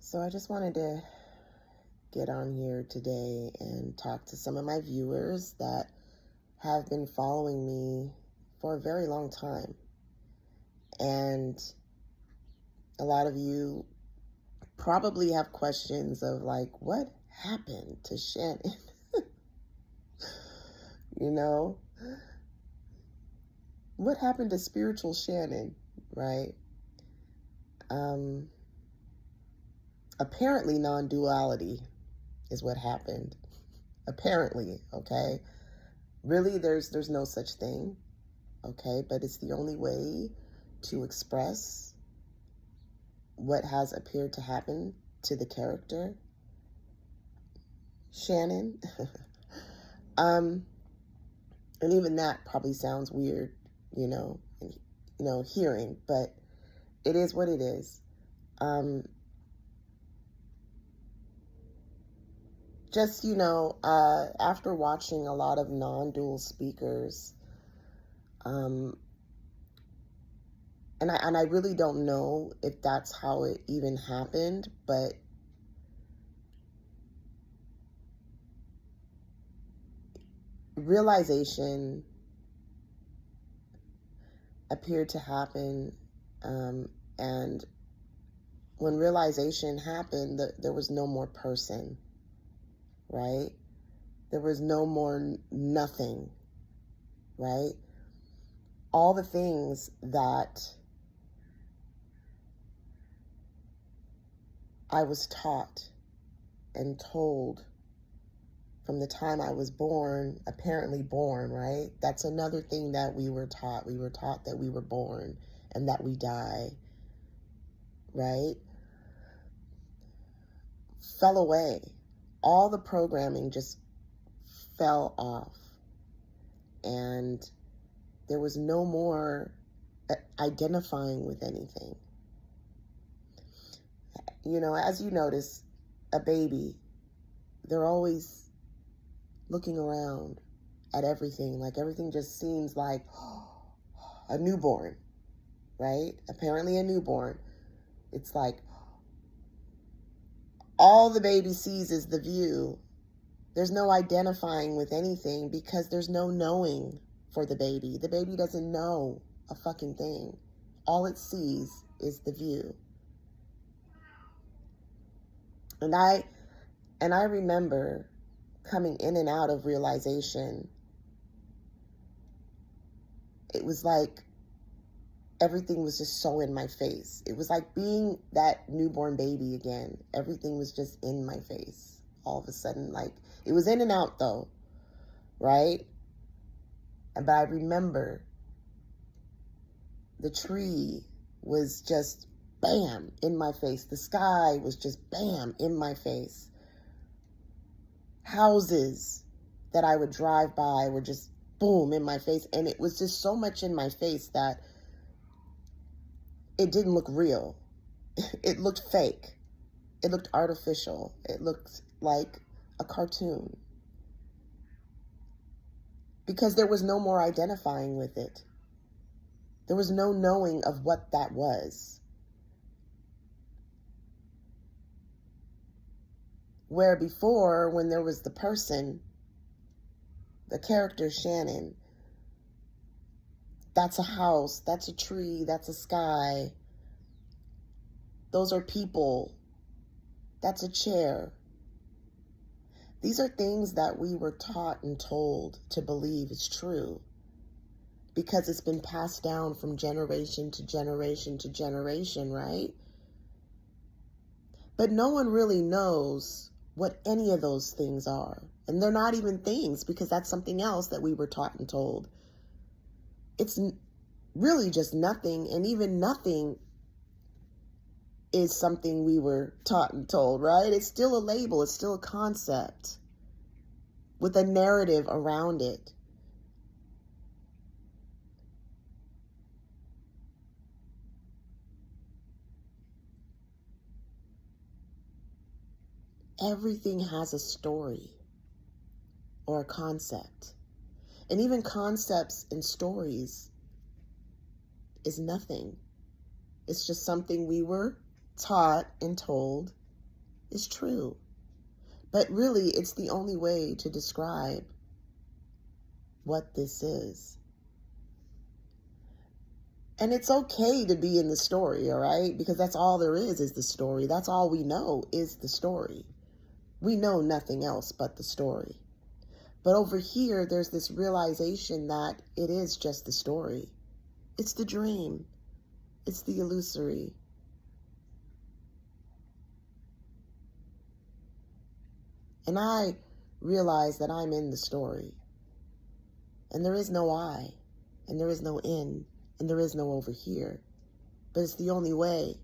So I just wanted to get on here today and talk to some of my viewers that have been following me for a very long time. And a lot of you probably have questions of like, what happened to Shannon? You know, what happened to spiritual Shannon, right? Apparently non-duality is what happened. Apparently, okay? Really, there's no such thing, okay? But it's the only way to express what has appeared to happen to the character, Shannon. And even that probably sounds weird, hearing, but it is what it is. After watching a lot of non-dual speakers, and I really don't know if that's how it even happened, but realization appeared to happen, and when realization happened, there was no more person, right? There was no more nothing, right? All the things that I was taught and told from the time I was born, apparently born, right? That's another thing that we were taught. We were taught that we were born and that we die, right? Fell away. All the programming just fell off. And there was no more identifying with anything. As you notice, a baby, they're always looking around at everything. Like everything just seems like a newborn, right? Apparently a newborn. It's like all the baby sees is the view. There's no identifying with anything because there's no knowing for the baby. The baby doesn't know a fucking thing. All it sees is the view. And I remember coming in and out of realization. It was like everything was just so in my face. It was like being that newborn baby again. Everything was just in my face all of a sudden. Like it was in and out though, right? But I remember the tree was just bam in my face. The sky was just bam in my face. Houses that I would drive by were just boom in my face. And it was just so much in my face that it didn't look real. It looked fake. It looked artificial. It looked like a cartoon. Because there was no more identifying with it. There was no knowing of what that was. Where before, when there was the person, the character Shannon, that's a house, that's a tree, that's a sky. Those are people. That's a chair. These are things that we were taught and told to believe is true because it's been passed down from generation to generation to generation, right? But no one really knows what any of those things are. And they're not even things because that's something else that we were taught and told. It's really just nothing, and even nothing is something we were taught and told, right? It's still a label, it's still a concept with a narrative around it. Everything has a story or a concept. And even concepts and stories is nothing. It's just something we were taught and told is true. But really, it's the only way to describe what this is. And it's okay to be in the story, all right? Because that's all there is the story. That's all we know is the story. We know nothing else but the story. But over here, there's this realization that it is just the story. It's the dream. It's the illusory. And I realize that I'm in the story. And there is no I. And there is no in. And there is no over here. But it's the only way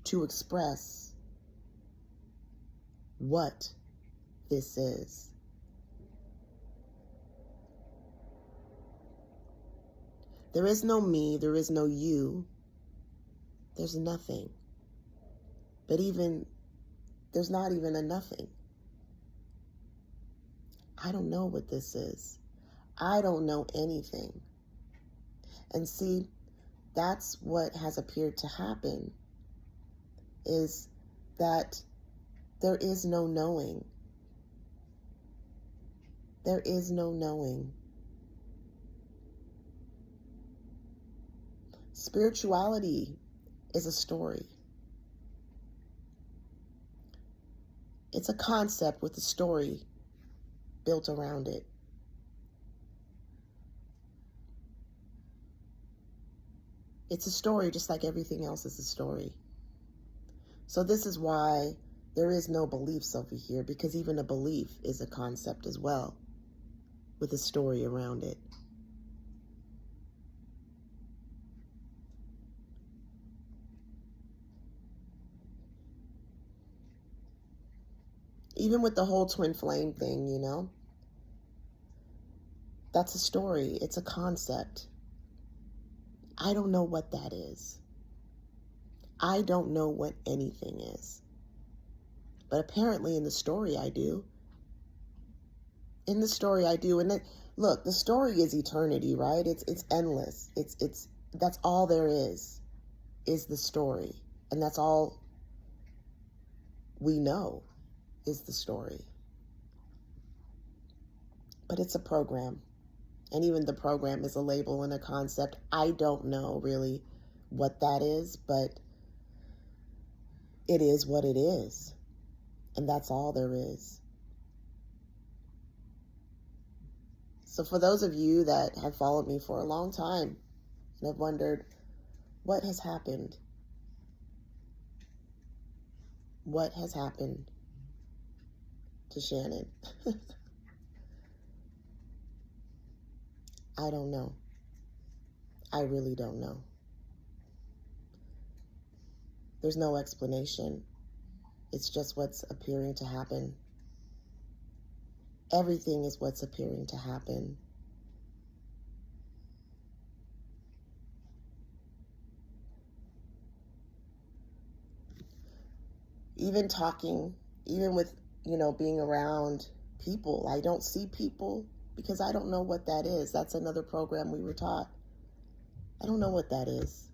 to express what this is. There is no me, there is no you. There's nothing. But there's not even a nothing. I don't know what this is. I don't know anything. And see, that's what has appeared to happen, is that there is no knowing. There is no knowing. Spirituality is a story. It's a concept with a story built around it. It's a story just like everything else is a story. So this is why there is no beliefs over here, because even a belief is a concept as well, with a story around it. Even with the whole twin flame thing, that's a story. It's a concept. I don't know what that is. I don't know what anything is. But apparently in the story I do. In the story I do. And look, the story is eternity, right? It's endless. That's all there is the story. And that's all we know is the story. But it's a program. And even the program is a label and a concept. I don't know really what that is, but it is what it is. And that's all there is. So for those of you that have followed me for a long time and have wondered, what has happened? What has happened to Shannon? I don't know. I really don't know. There's no explanation. It's just what's appearing to happen. Everything is what's appearing to happen. Even talking, even with, being around people, I don't see people because I don't know what that is. That's another program we were taught. I don't know what that is.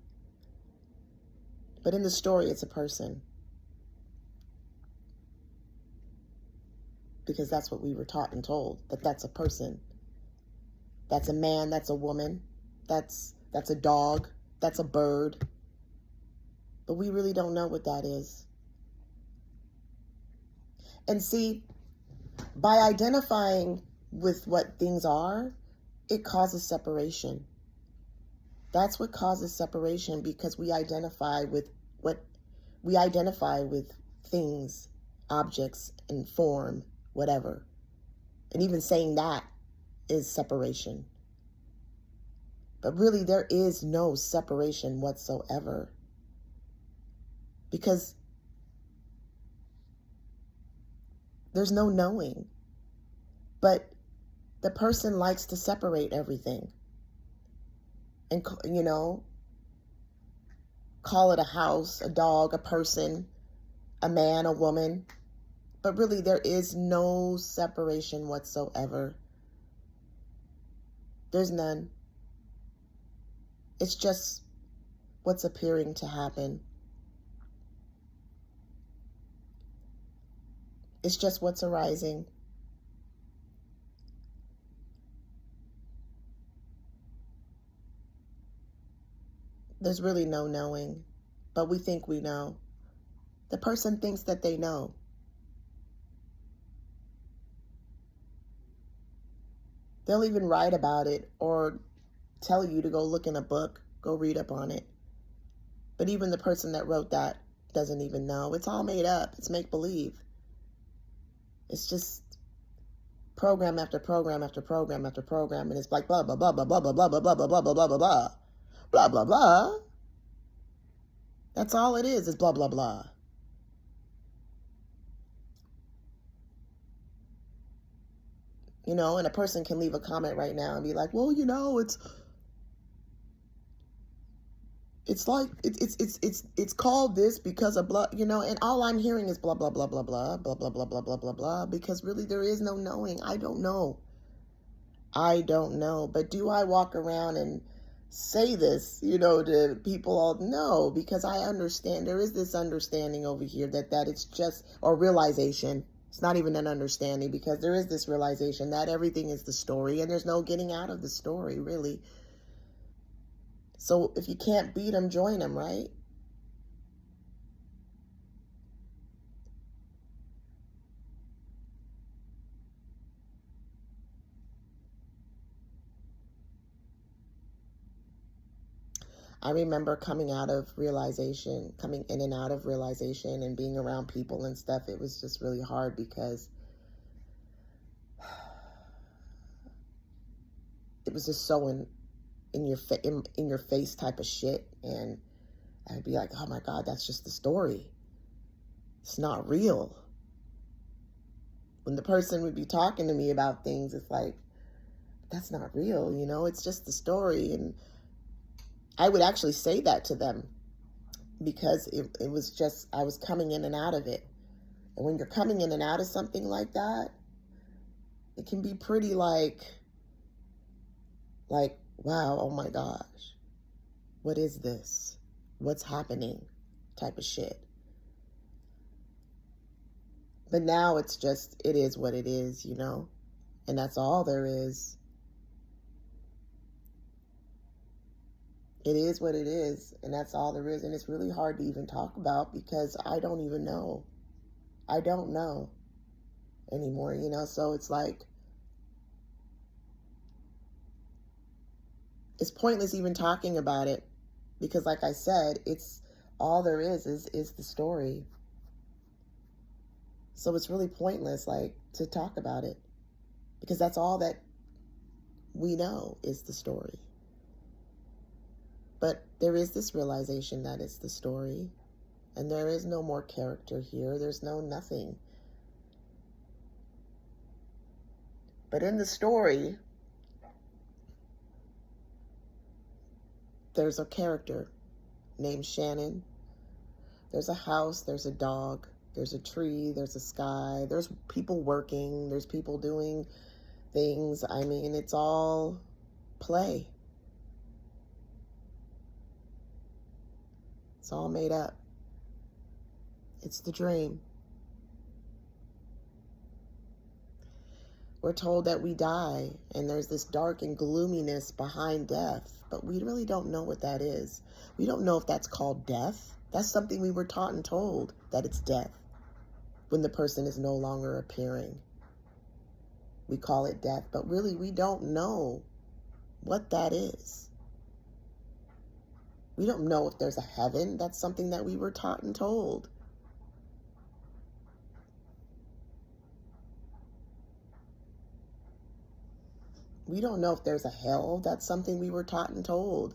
But in the story, it's a person. Because that's what we were taught and told, that that's a person. That's a man, that's a woman, that's a dog, that's a bird. But we really don't know what that is. And see, by identifying with what things are, it causes separation. That's what causes separation, because we identify with things, objects, and form, whatever. And even saying that is separation. But really, there is no separation whatsoever. Because there's no knowing. But the person likes to separate everything. And, call it a house, a dog, a person, a man, a woman. But really, there is no separation whatsoever. There's none. It's just what's appearing to happen. It's just what's arising. There's really no knowing, but we think we know. The person thinks that they know. They'll even write about it or tell you to go look in a book, go read up on it. But even the person that wrote that doesn't even know. It's all made up. It's make-believe. It's just program after program after program after program, and it's like blah blah blah blah blah blah blah blah blah blah blah blah blah blah blah blah blah blah. That's all it is blah blah blah. You know, and a person can leave a comment right now and be like, well, you know, it's like it's called this because of blah, you know, and all I'm hearing is blah blah blah blah blah blah blah blah blah blah blah blah, because really there is no knowing. I don't know. But do I walk around and say this, you know, to people? All no, because I understand there is this understanding over here that it's just, or realization. It's not even an understanding, because there is this realization that everything is the story and there's no getting out of the story, really. So if you can't beat them, join them, right? I remember coming in and out of realization and being around people and stuff. It was just really hard because it was just so in your face type of shit, and I'd be like, oh my God, that's just the story. It's not real. When the person would be talking to me about things, it's like, that's not real, you know, it's just the story. And I would actually say that to them, because it was just, I was coming in and out of it. And when you're coming in and out of something like that, it can be pretty like, wow, oh my gosh, what is this? What's happening? Type of shit. But now it's just, it is what it is, you know? And that's all there is. It is what it is, and that's all there is. And it's really hard to even talk about, because I don't even know. I don't know anymore, you know? So it's like, it's pointless even talking about it, because like I said, it's all there is the story. So it's really pointless, like, to talk about it, because that's all that we know is the story. But there is this realization that it's the story, and there is no more character here. There's no nothing. But in the story, there's a character named Shannon. There's a house, there's a dog, there's a tree, there's a sky, there's people working, there's people doing things. I mean, it's all play. It's all made up. It's the dream. We're told that we die, and there's this dark and gloominess behind death, but we really don't know what that is. We don't know if that's called death. That's something we were taught and told, that it's death, when the person is no longer appearing. We call it death, but really we don't know what that is. We don't know if there's a heaven. That's something that we were taught and told. We don't know if there's a hell. That's something we were taught and told.